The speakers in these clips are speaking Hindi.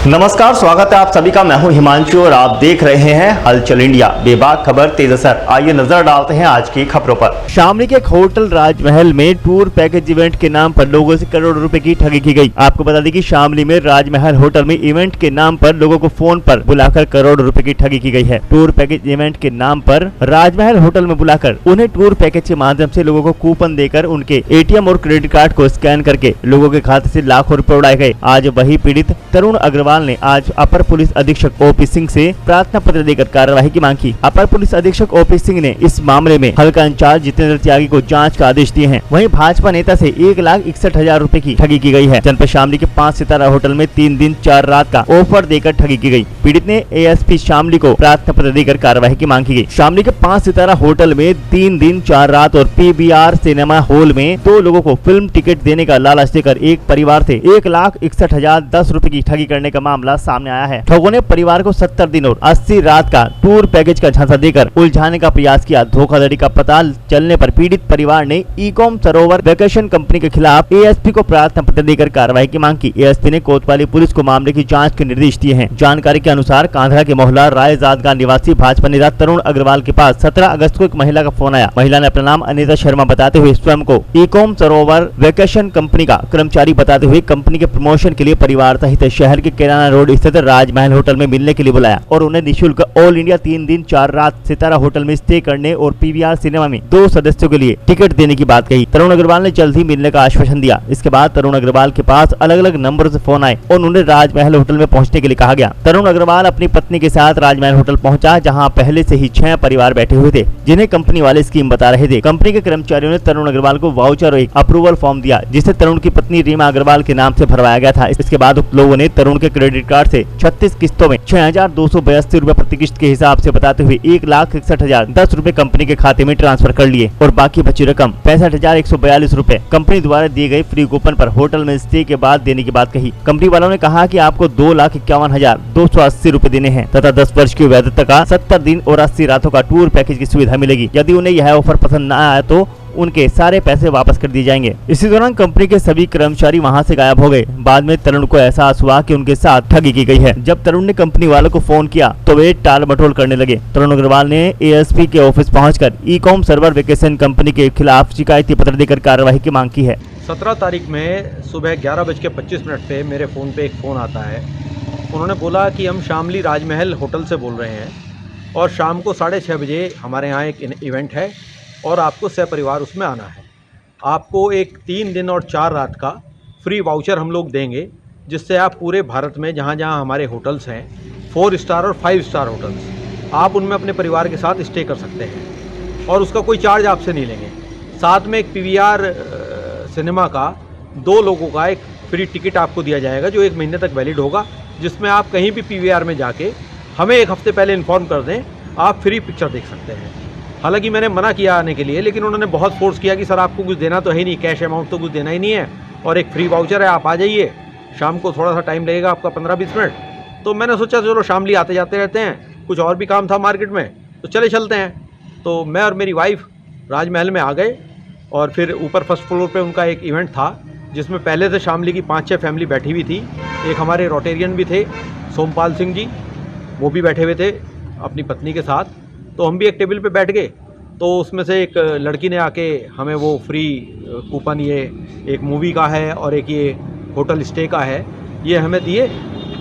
नमस्कार, स्वागत है आप सभी का। मैं हूं हिमांशु और आप देख रहे हैं हलचल इंडिया। बेबाक खबर तेज असर। आइए नजर डालते हैं आज की खबरों पर। शामली के एक होटल राजमहल में टूर पैकेज इवेंट के नाम पर लोगों से करोड़ों रुपए की ठगी की गई। आपको बता दें कि शामली में राजमहल होटल में इवेंट के नाम पर लोगों को फोन पर बुलाकर करोड़ों रुपए की ठगी की गई है। टूर पैकेज इवेंट के नाम पर राजमहल होटल में बुलाकर उन्हें टूर पैकेज के माध्यम से लोगों को कूपन देकर उनके एटीएम और क्रेडिट कार्ड को स्कैन करके लोगों के खाते से लाखों रुपए उड़ाए गए। आज वही पीड़ित तरुण अग्रवाल ने आज अपर पुलिस अधीक्षक ओपी सिंह से प्रार्थना पत्र देकर कार्यवाही की मांग की। अपर पुलिस अधीक्षक ओपी सिंह ने इस मामले में हल्का इंचार्ज जितेंद्र त्यागी को जांच का आदेश दिए हैं। वहीं भाजपा नेता से 1,61,000 रुपए की ठगी की गई है। जनपद शामली के 5 सितारा होटल में 3 दिन 4 रात का ऑफर देकर ठगी की गई। पीड़ित ने एएसपी शामली को प्रार्थना पत्र देकर कार्यवाही की मांग की गई। शामली के 5 सितारा होटल में 3 दिन 4 रात और पीबीआर सिनेमा हॉल में 2 लोगों को फिल्म टिकट देने का लालच देकर एक परिवार से 1,61,010 रुपए की ठगी करने का मामला सामने आया है। ठगों ने परिवार को 70 दिन और 80 रात का टूर पैकेज का झांसा देकर उलझाने का प्रयास किया। धोखाधड़ी का पता चलने पर पीड़ित परिवार ने ईकॉम सरोवर वेकेशन कंपनी के खिलाफ एएसपी को प्रार्थना पत्र देकर कार्रवाई की मांग की। एएसपी ने कोतवाली पुलिस को मामले की जांच के निर्देश दिए हैं। जानकारी के अनुसार कांधरा के मोहल्ला रायजादगांव निवासी भाजपा नेता तरुण अग्रवाल के पास 17 अगस्त को एक महिला का फोन आया। महिला ने अपना नाम अनीता शर्मा बताते हुए स्वयं को ईकॉम सरोवर वेकेशन कंपनी का कर्मचारी बताते हुए कंपनी के प्रमोशन के लिए परिवार सहित शहर के किराना रोड स्थित राजमहल होटल में मिलने के लिए बुलाया और उन्हें निःशुल्क ऑल इंडिया 3 दिन 4 रात सितारा होटल में स्टे करने और पीवीआर सिनेमा में 2 सदस्यों के लिए टिकट देने की बात कही। तरुण अग्रवाल ने जल्द ही मिलने का आश्वासन दिया। इसके बाद तरुण अग्रवाल के पास अलग अलग नंबरों से फोन आए और उन्हें राजमहल होटल में पहुंचने के लिए कहा गया। तरुण अग्रवाल अपनी पत्नी के साथ राजमहल होटल पहुंचा, जहां पहले से ही 6 परिवार बैठे हुए थे जिन्हें कंपनी वाले स्कीम बता रहे थे। कंपनी के कर्मचारियों ने तरुण अग्रवाल को वाउचर और एक अप्रूवल फॉर्म दिया, जिसे तरुण की पत्नी रीमा अग्रवाल के नाम से भरवाया गया था। इसके बाद उक्त लोगों ने तरुण के क्रेडिट कार्ड से 36 किस्तों में 6,282 रुपए प्रति किस्त के हिसाब से बताते हुए 1,61,010 रुपए कंपनी के खाते में ट्रांसफर कर लिए और बाकी बची रकम 65,142 रुपए कंपनी द्वारा दिए गए फ्री कूपन पर होटल में स्टे के बाद देने की बात कही। कंपनी वालों ने कहा कि आपको 2,51,280 रुपए देने हैं तथा 10 वर्ष की वैधता का 70 दिन और 80 रातों का टूर पैकेज की सुविधा मिलेगी। यदि उन्हें यह ऑफर पसंद न आया तो उनके सारे पैसे वापस कर दिए जाएंगे। इसी दौरान कंपनी के सभी कर्मचारी वहां से गायब हो गए। बाद में तरुण को एहसास हुआ कि उनके साथ ठगी की गई है। जब तरुण ने कंपनी वालों को फोन किया तो वे टाल मटोल करने लगे। तरुण अग्रवाल ने एएसपी के ऑफिस पहुंचकर ईकॉम सर्वर वेकेशन कंपनी के खिलाफ शिकायती पत्र देकर कार्यवाही की मांग की है। 17 तारीख में सुबह 11:25 पे मेरे फ़ोन पे एक फ़ोन आता है। उन्होंने बोला कि हम शामली राजमहल होटल से बोल रहे हैं और शाम को 6:30 बजे हमारे यहाँ एक इवेंट है और आपको सपरिवार उसमें आना है। आपको एक 3 दिन और 4 रात का फ्री वाउचर हम लोग देंगे, जिससे आप पूरे भारत में जहाँ जहाँ हमारे होटल्स हैं 4 स्टार और 5 स्टार होटल्स, आप उनमें अपने परिवार के साथ स्टे कर सकते हैं और उसका कोई चार्ज आपसे नहीं लेंगे। साथ में एक पीवीआर सिनेमा का 2 लोगों का एक फ्री टिकट आपको दिया जाएगा जो 1 महीने तक वैलिड होगा, जिसमें आप कहीं भी पीवीआर में जाके हमें 1 हफ्ते पहले इन्फॉर्म कर दें, आप फ्री पिक्चर देख सकते हैं। हालांकि मैंने मना किया आने के लिए, लेकिन उन्होंने बहुत फोर्स किया कि सर आपको कुछ देना तो है नहीं, कैश अमाउंट तो कुछ देना ही नहीं है और एक फ्री वाउचर है, आप आ जाइए। शाम को थोड़ा सा टाइम लगेगा आपका 15-20 मिनट। तो मैंने सोचा चलो शामली आते जाते रहते हैं, कुछ और भी काम था मार्केट में तो चलते हैं। तो मैं और मेरी वाइफ राजमहल में आ गए और फिर ऊपर फर्स्ट फ्लोर पर उनका एक इवेंट था जिसमें पहले से शामली की 5-6 फैमिली बैठी हुई थी। एक हमारे रोटेरियन भी थे, सोमपाल सिंह जी, वो भी बैठे हुए थे अपनी पत्नी के साथ। तो हम भी एक टेबल पे बैठ गए। तो उसमें से एक लड़की ने आके हमें वो फ्री कूपन, ये एक मूवी का है और एक ये होटल स्टे का है, ये हमें दिए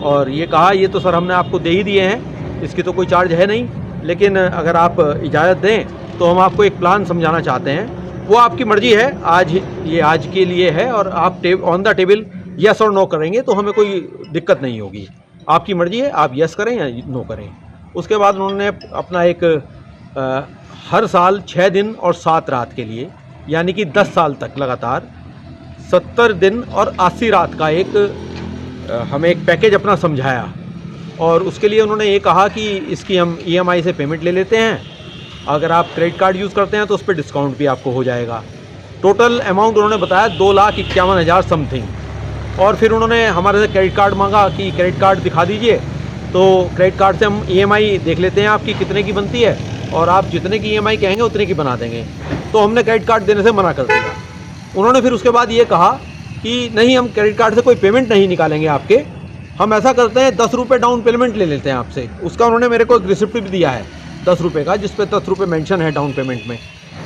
और ये कहा ये तो सर हमने आपको दे ही दिए हैं, इसकी तो कोई चार्ज है नहीं, लेकिन अगर आप इजाज़त दें तो हम आपको एक प्लान समझाना चाहते हैं। वो आपकी मर्ज़ी है, आज के लिए है और आप ऑन द टेबल यस और नो करेंगे तो हमें कोई दिक्कत नहीं होगी। आपकी मर्ज़ी है, आप यस करें या नो करें। उसके बाद उन्होंने अपना एक हर साल 6 दिन और 7 रात के लिए, यानी कि 10 साल तक लगातार 70 दिन और 80 रात का हमें एक पैकेज अपना समझाया और उसके लिए उन्होंने ये कहा कि इसकी हम EMI से पेमेंट ले लेते हैं, अगर आप क्रेडिट कार्ड यूज़ करते हैं तो उस पर डिस्काउंट भी आपको हो जाएगा। टोटल अमाउंट उन्होंने बताया 2,51,000 समथिंग। और फिर उन्होंने हमारे से क्रेडिट कार्ड मांगा कि क्रेडिट कार्ड दिखा दीजिए, तो क्रेडिट कार्ड से हम EMI देख लेते हैं आपकी कितने की बनती है और आप जितने की EMI कहेंगे उतने की बना देंगे। तो हमने क्रेडिट कार्ड देने से मना कर दिया। उन्होंने फिर उसके बाद ये कहा कि नहीं, हम क्रेडिट कार्ड से कोई पेमेंट नहीं निकालेंगे आपके, हम ऐसा करते हैं 10 रुपये डाउन पेमेंट ले लेते हैं आपसे। उसका उन्होंने मेरे को एक रिसिप्ट भी दिया है 10 रुपये का, जिस पे 10 रुपये मेंशन है डाउन पेमेंट में,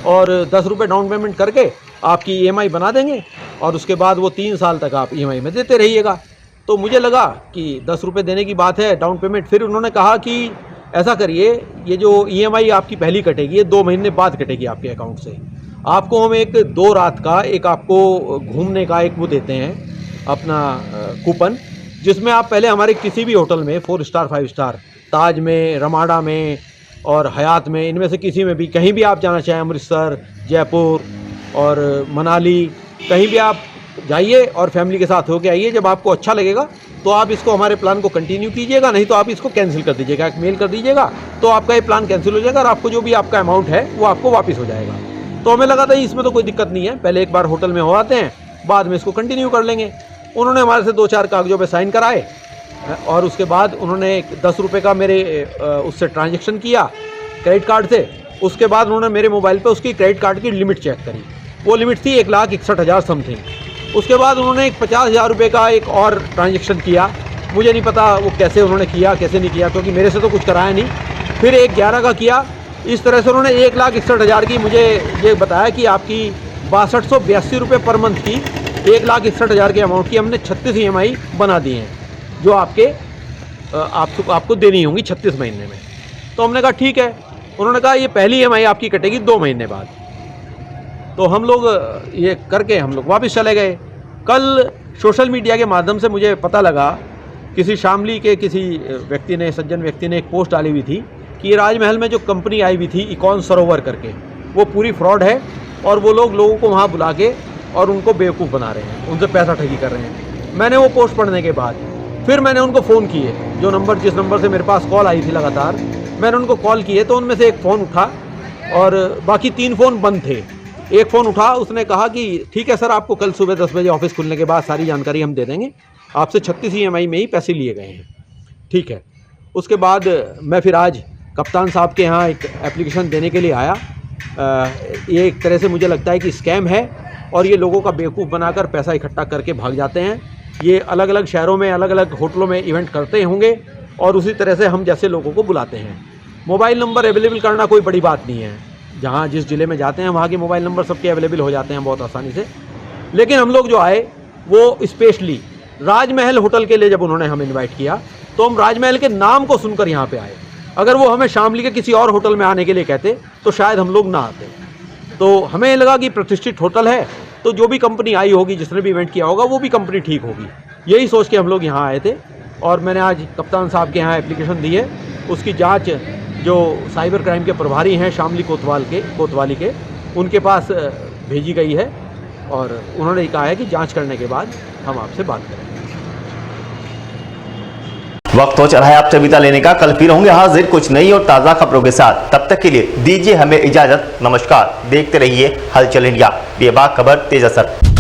और 10 रुपये डाउन पेमेंट करके आपकी EMI बना देंगे और उसके बाद वो 3 साल तक आप EMI में देते रहिएगा। तो मुझे लगा कि 10 रुपये देने की बात है डाउन पेमेंट। फिर उन्होंने कहा कि ऐसा करिए, ये जो EMI आपकी पहली कटेगी ये 2 महीने बाद कटेगी आपके अकाउंट से। आपको हम एक 2 रात का एक आपको घूमने का एक वो देते हैं अपना कूपन, जिसमें आप पहले हमारे किसी भी होटल में 4 स्टार 5 स्टार, ताज में, रमाडा में और हयात में, इनमें से किसी में भी कहीं भी आप जाना चाहें, अमृतसर, जयपुर और मनाली, कहीं भी आप जाइए और फैमिली के साथ होके आइए। जब आपको अच्छा लगेगा तो आप इसको हमारे प्लान को कंटिन्यू कीजिएगा, नहीं तो आप इसको कैंसिल कर दीजिएगा, एक मेल कर दीजिएगा तो आपका ये प्लान कैंसिल हो जाएगा और आपको जो भी आपका अमाउंट है वो आपको वापस हो जाएगा। तो हमें लगा था इसमें तो कोई दिक्कत नहीं है, पहले एक बार होटल में हो आते हैं, बाद में इसको कंटिन्यू कर लेंगे। उन्होंने हमारे से 2-4 कागजों पे साइन कराए और उसके बाद उन्होंने 10 रुपये का मेरे उससे ट्रांजैक्शन किया क्रेडिट कार्ड से। उसके बाद उन्होंने मेरे मोबाइल पे उसकी क्रेडिट कार्ड की लिमिट चेक करी, वो लिमिट थी 1,61,000 समथिंग। उसके बाद उन्होंने एक 50,000 रुपये का एक और ट्रांजैक्शन किया, मुझे नहीं पता वो कैसे उन्होंने किया कैसे नहीं किया, क्योंकि मेरे से तो कुछ कराया नहीं। फिर एक 11 का किया। इस तरह से उन्होंने 1,61,000 की मुझे ये बताया कि आपकी 6282 रुपये पर मंथ की 1,61,000 के अमाउंट की हमने 36 EMI बना दी हैं, जो आपको देनी होंगी 36 महीने में। तो हमने कहा ठीक है। उन्होंने कहा ये पहली EMI आपकी कटेगी 2 महीने बाद। तो हम लोग ये करके हम लोग वापस चले गए। कल सोशल मीडिया के माध्यम से मुझे पता लगा, किसी शामली के किसी व्यक्ति ने, सज्जन व्यक्ति ने एक पोस्ट डाली हुई थी कि राजमहल में जो कंपनी आई हुई थी इकॉन सरोवर करके, वो पूरी फ्रॉड है और वो लोगों को वहाँ बुला के और उनको बेवकूफ़ बना रहे हैं, उनसे पैसा ठगी कर रहे हैं। मैंने वो पोस्ट पढ़ने के बाद फिर मैंने उनको फ़ोन किए, जिस नंबर से मेरे पास कॉल आई थी लगातार, मैंने उनको कॉल किए तो उनमें से एक फ़ोन उठा और बाकी 3 फ़ोन बंद थे। एक फ़ोन उठा, उसने कहा कि ठीक है सर, आपको कल सुबह 10 बजे ऑफिस खुलने के बाद सारी जानकारी हम दे देंगे, आपसे 36 EMI में ही पैसे लिए गए हैं, ठीक है। उसके बाद मैं फिर आज कप्तान साहब के यहाँ एक एप्लीकेशन देने के लिए आया। ये एक तरह से मुझे लगता है कि स्कैम है और ये लोगों का बेवकूफ़ बनाकर पैसा इकट्ठा करके भाग जाते हैं। ये अलग अलग शहरों में, अलग अलग होटलों में इवेंट करते होंगे और उसी तरह से हम जैसे लोगों को बुलाते हैं। मोबाइल नंबर अवेलेबल करना कोई बड़ी बात नहीं है, जहाँ जिस ज़िले में जाते हैं वहाँ के मोबाइल नंबर सबके अवेलेबल हो जाते हैं बहुत आसानी से। लेकिन हम लोग जो आए वो स्पेशली राजमहल होटल के लिए जब उन्होंने हमें इनवाइट किया तो हम राजमहल के नाम को सुनकर यहाँ पे आए। अगर वो हमें शामली के किसी और होटल में आने के लिए कहते तो शायद हम लोग ना आते। तो हमें लगा कि प्रतिष्ठित होटल है तो जो भी कंपनी आई होगी, जिसने भी इवेंट किया होगा, वो भी कंपनी ठीक होगी, यही सोच के हम लोग यहाँ आए थे। और मैंने आज कप्तान साहब के यहाँ एप्लीकेशन दी है, उसकी जाँच जो साइबर क्राइम के प्रभारी हैं शामली कोतवाली के, उनके पास भेजी गई है और उन्होंने कहा है कि जांच करने के बाद हम आपसे बात करेंगे। वक्त हो चला है आपसे विदा लेने का। कल फिर होंगे हाजिर कुछ नई और ताज़ा खबरों के साथ। तब तक के लिए दीजिए हमें इजाज़त। नमस्कार। देखते रहिए हलचल इंडिया, बेबाक खबर तेज असर।